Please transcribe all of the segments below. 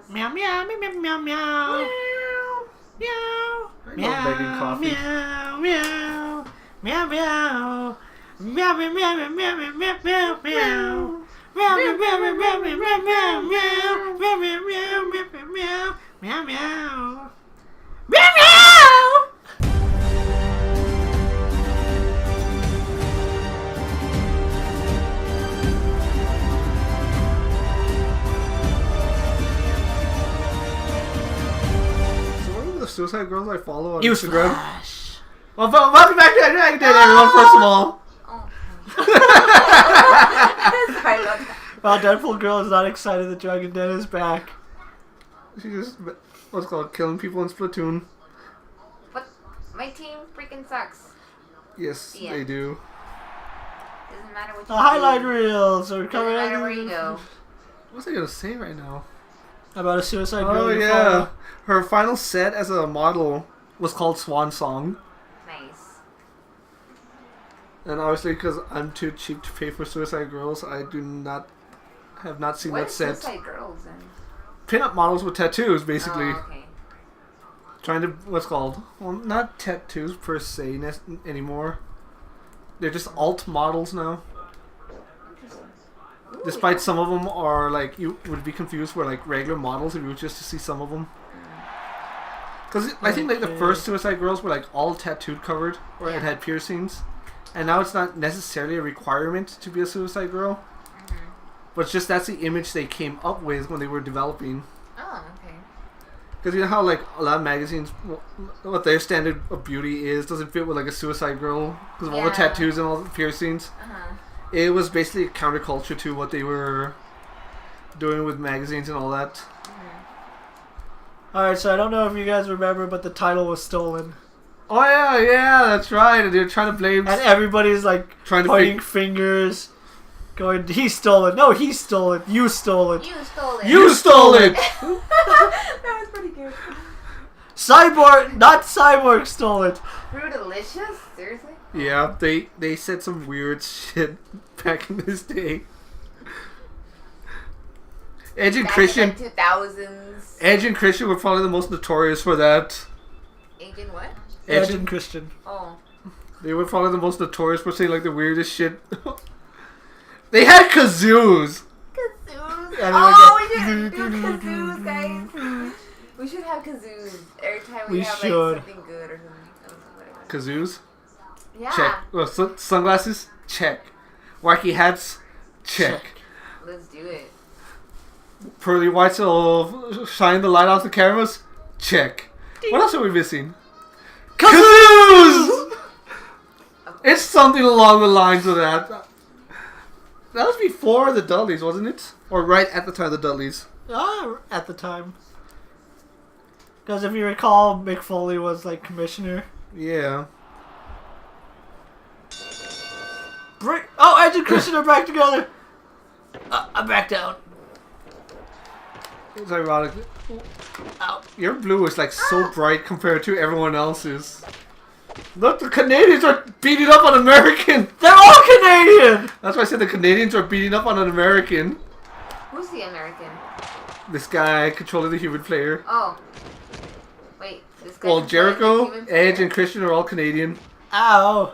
Meow meow meow meow meow meow. Meow. Meow. Begging coffee. Meow meow. Meow meow. Meow meow meow meow meow meow meow meow. Meow meow meow meow meow meow meow meow meow meow meow meow meow meow. Meow meow. The Suicide Girls I follow on You Instagram. slash. Well, welcome back to Dragon Den, everyone. First of all, Sorry about that. Well, Deadpool Girl is not excited that Dragon Den is back. she just what's it called killing people in Splatoon. But my team freaking sucks. Yes, Yeah. they do. Doesn't matter what you The highlight do. reels are Doesn't coming matter out where you go. What's I gonna say right now? about a Suicide Girl. Oh you yeah, follow. her final set as a model was called Swan Song, Nice. and obviously because I'm too cheap to pay for Suicide Girls, I have not seen What that is set. Suicide Girls then? Pin-up models with tattoos, basically. Oh, okay. Trying to what's called not tattoos per se anymore. They're just alt models now. Interesting. Ooh, Despite yeah. some of them are like you would be confused were like regular models if you were just to see some of them. Because I think like the Okay. first Suicide Girls were like all tattooed covered or it Yeah. had piercings, and now it's not necessarily a requirement to be a Suicide Girl, but it's just that's the image they came up with when they were developing. Oh, okay. Because you know how like a lot of magazines, what their standard of beauty is doesn't fit with like a Suicide Girl because of all the Yeah. tattoos and all the piercings. Uh-huh. It was basically a counterculture to what they were doing with magazines and all that. Alright, so I don't know if you guys remember, but the title was stolen. Oh yeah, that's right. They're trying to blame, And everybody's like trying to pointing fake. fingers, going, he stole it. No, he stole it. You stole it. You stole it. You stole it. That was pretty good. Cyborg, not Cyborg stole it. Fruitalicious? Seriously? Yeah, they said some weird shit back in this day. Edge and Back Christian, in the 2000s. Edge and Christian were probably the most notorious for that. Agent what? Edge and Christian. Oh. They were probably the most notorious for saying like the weirdest shit. They had kazoos. Kazoos. And Oh, we should do kazoos, guys. We should have kazoos every time we, We have should. like something good or something. Whatever. Kazoos. Yeah. Check. Oh, sunglasses. Check. Wacky hats. Check. Let's do it. Pearly whites will shine the light off the cameras. Check. What else are we missing? Kazoos! It's something along the lines of that. That was before the Dudleys, wasn't it? Or right at the time of the Dudleys. At the time. Because if you recall, Mick Foley was like commissioner. Yeah. Oh, Edge and Christian are back together. I'm back down. It's ironic. Ow. Your blue is like so bright compared to everyone else's. Look, the Canadians are beating up on American. They're all Canadian. That's why I said the Canadians are beating up on an American. Who's the American? This guy controlling the human player. Oh. Wait. This guy. Well, controls the Jericho, human Edge, player? and Christian are all Canadian. Ow.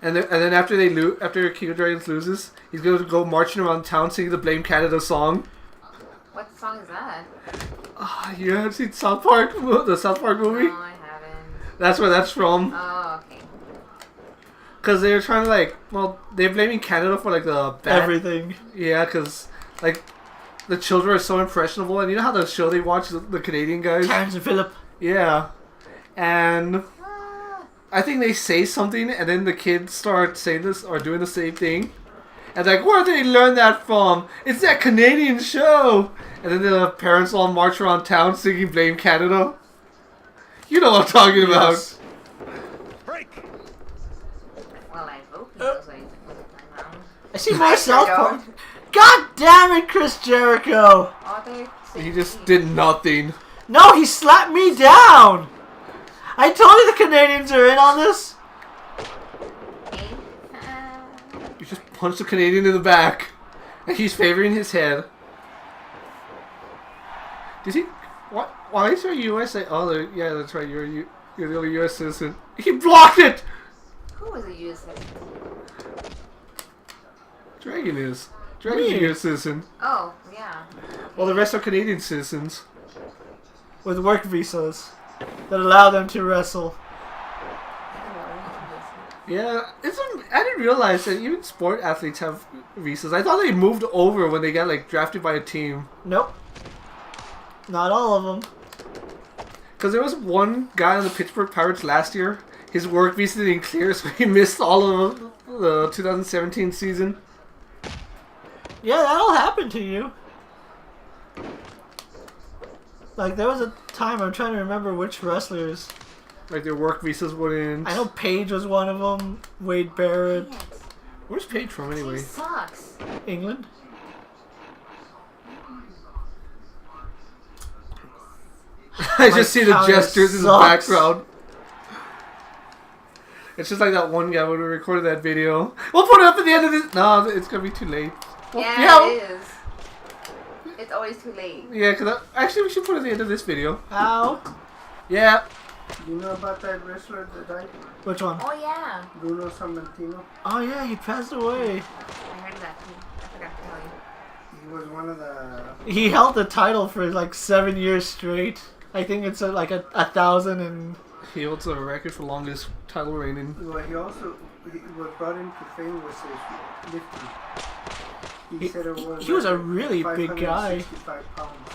And then after after King of Dragons loses, he's going to go marching around town singing the Blame Canada song. What song is that? You haven't seen South Park, the South Park movie? No, I haven't. That's where that's from. Oh, okay. Because they were trying to like, well, they're blaming Canada for like the bad. Everything. Yeah, because like the children are so impressionable, and you know how the show they watch the Canadian guys. Terrence and Phillip. Yeah, and Ah, I think they say something, and then the kids start saying this or doing the same thing. And like, where did they learn that from? It's that Canadian show. And then the parents all march around town singing "Blame Canada." You know what I'm talking about. Yes. well, I hope he knows what he's doing. I see more South Park. don't. God damn it, Chris Jericho. Oh, He just did nothing. No, he slapped me down. I told you the Canadians are in on this. You just punched the Canadian in the back, and he's favoring his head. Do you think? What? Why is there a USA? Oh, yeah, that's right. You're the only US citizen. He blocked it. Who was a U.S. citizen? Dragon is. Dragon's a US citizen. Oh, yeah. Well, the rest are Canadian citizens. With work visas that allow them to wrestle. Yeah, I didn't realize that even sport athletes have visas. I thought they moved over when they got like drafted by a team. Nope. Not all of them. Because there was one guy on the Pittsburgh Pirates last year. His work visa didn't clear, so he missed all of the 2017 season. Yeah, that'll happen to you. Like, there was a time, I'm trying to remember which wrestlers. Like their work visas wouldn't. I know Paige was one of them. Wade Barrett. Where's Paige from anyway? He sucks. England. I just see the counter gestures in the sucks. background. It's just like that one guy when we recorded that video. We'll put it up at the end of this. No, it's gonna be too late. Yeah, it is. It's always too late. Yeah, because actually we should put it at the end of this video. Ow. Yeah. Do you know about that wrestler that died? Which one? Oh, yeah. Bruno Sammartino? Oh, yeah, he passed away. I heard that too. I forgot to tell you. He was one of the... He held the title for like 7 years straight. I think it's like a 1,000 and... He holds a record for longest title reigning. Well, he also... What brought him to fame was his lifting. Said it was He was a really big guy. 565 pounds.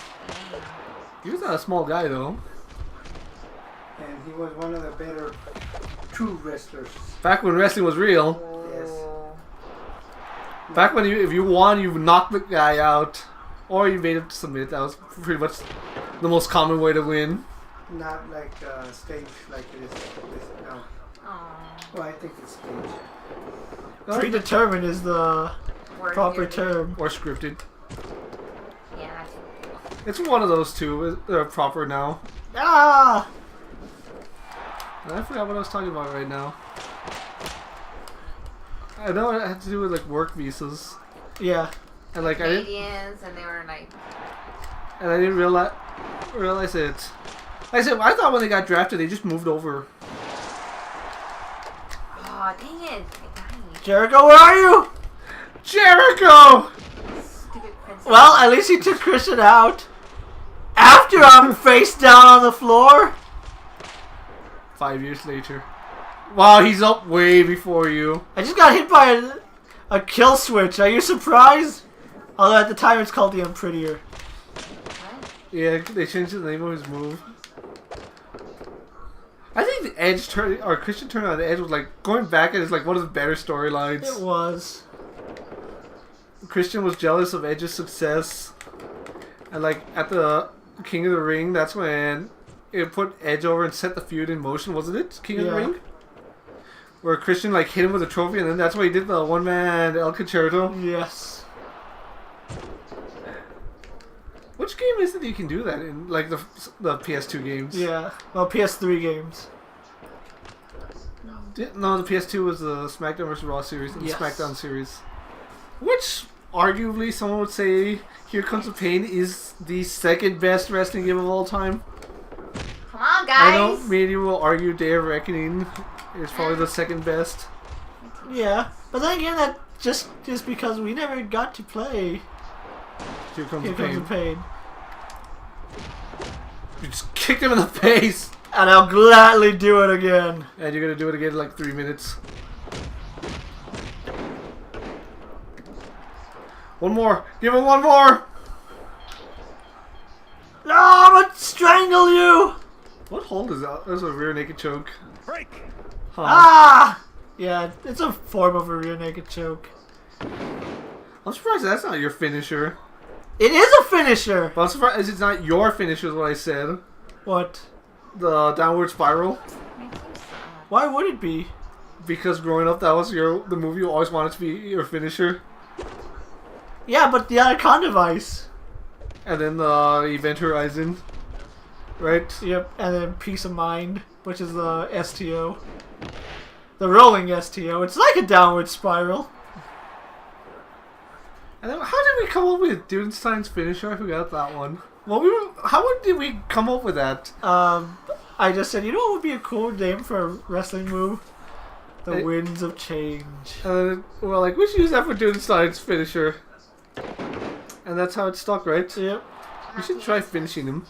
He was not a small guy though. And he was one of the better true wrestlers. Back when wrestling was real. Yes. Back when if you won, you knocked the guy out. Or you made him submit. That was pretty much the most common way to win. Not like stage like it is now. Well, I think it's stage. Predetermined is the Word proper here. term. Or scripted. Yeah, that too. It's one of those two. They're proper now. Ah! And I forgot what I was talking about right now. I know it had to do with like work visas. Yeah. And like Canadians, and they were like... I didn't realize it. Like I said, I thought when they got drafted, they just moved over. Oh, dang it. I died. Jericho, where are you? Jericho! Stupid princess. Well, at least he took Christian out. After I'm face down on the floor. 5 years later. Wow, he's up way before you. I just got hit by a kill switch. Are you surprised? Although at the time it's called the Unprettier. What? Yeah, they changed the name of his move. I think the Edge turn or Christian turn on the Edge was like going back and it's like one of the better storylines. It was. Christian was jealous of Edge's success, and like at the King of the Ring, that's when it put Edge over and set the feud in motion, wasn't it? King of the Yeah. Ring, where Christian like hit him with a trophy, and then that's why he did the one-man El Concerto. Yes. Which game is it that you can do that in? Like the PS2 games? Yeah. Well, PS3 games. No, the PS2 was the SmackDown vs. Raw series and Yes. the SmackDown series. Which, arguably, someone would say Here Comes the Pain is the second best wrestling game of all time. Come on, I know guys. me and you will argue Day of Reckoning is probably the second best. Yeah. But then again, that just because we never got to play Here Comes Here the Comes Pain. the Pain. You just kicked him in the face! And I'll gladly do it again. And you're gonna do it again in like 3 minutes. One more! Give him one more! No, I'm gonna strangle you! What hold is that? That's a rear naked choke. Break. Huh. Ah! Yeah, it's a form of a rear naked choke. I'm surprised that's not your finisher. It is a finisher! But I'm surprised it's not your finisher is what I said. What? The downward spiral. Why would it be? Because growing up that was the move you always wanted to be your finisher. Yeah, but the Anaconda Vice. And then the Event Horizon. Right? Yep, and then Peace of Mind, which is the STO. The rolling STO. It's like a downward spiral. And then, how did we come up with Dudenstein's finisher? I forgot that one. Well, how did we come up with that? I just said, you know what would be a cool name for a wrestling move? The Winds of Change. And then we're like, we should use that for Dudenstein's finisher. And that's how it stuck, right? Yep. We should try finishing him.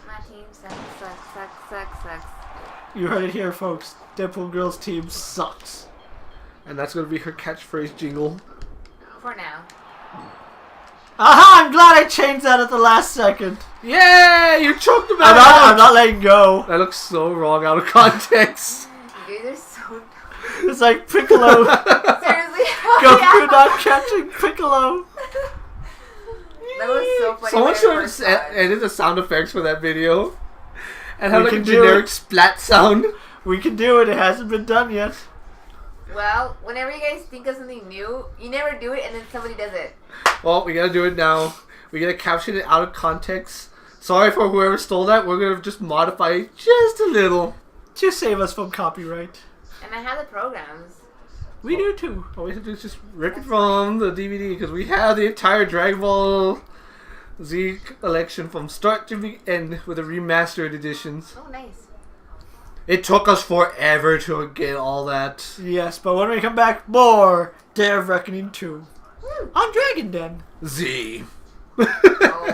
My team sucks. You heard it here, folks. Deadpool Girl's team sucks. And that's going to be her catchphrase jingle. For now. Aha! I'm glad I changed that at the last second. Yeah! You choked him I'm out! not letting go. That looks so wrong out of context. You guys are so dumb. It's like Piccolo. Seriously? Goku not catching Piccolo. That was so funny. Someone when I should have first saw it. edited the sound effects for that video. And have We like a can do generic it. splat sound. We can do it. It hasn't been done yet. Well, whenever you guys think of something new, you never do it and then somebody does it. Well, we gotta do it now. We gotta caption it out of context. Sorry for whoever stole that. We're gonna just modify it just a little. Just save us from copyright. And I have the programs. We do too. All we have to do is just rip it from the DVD because we have the entire Dragon Ball Z collection from start to the end with the remastered editions. Oh, nice. It took us forever to get all that. Yes, but when we come back, more Day of Reckoning 2. Woo. On Dragon Den. Z. Oh.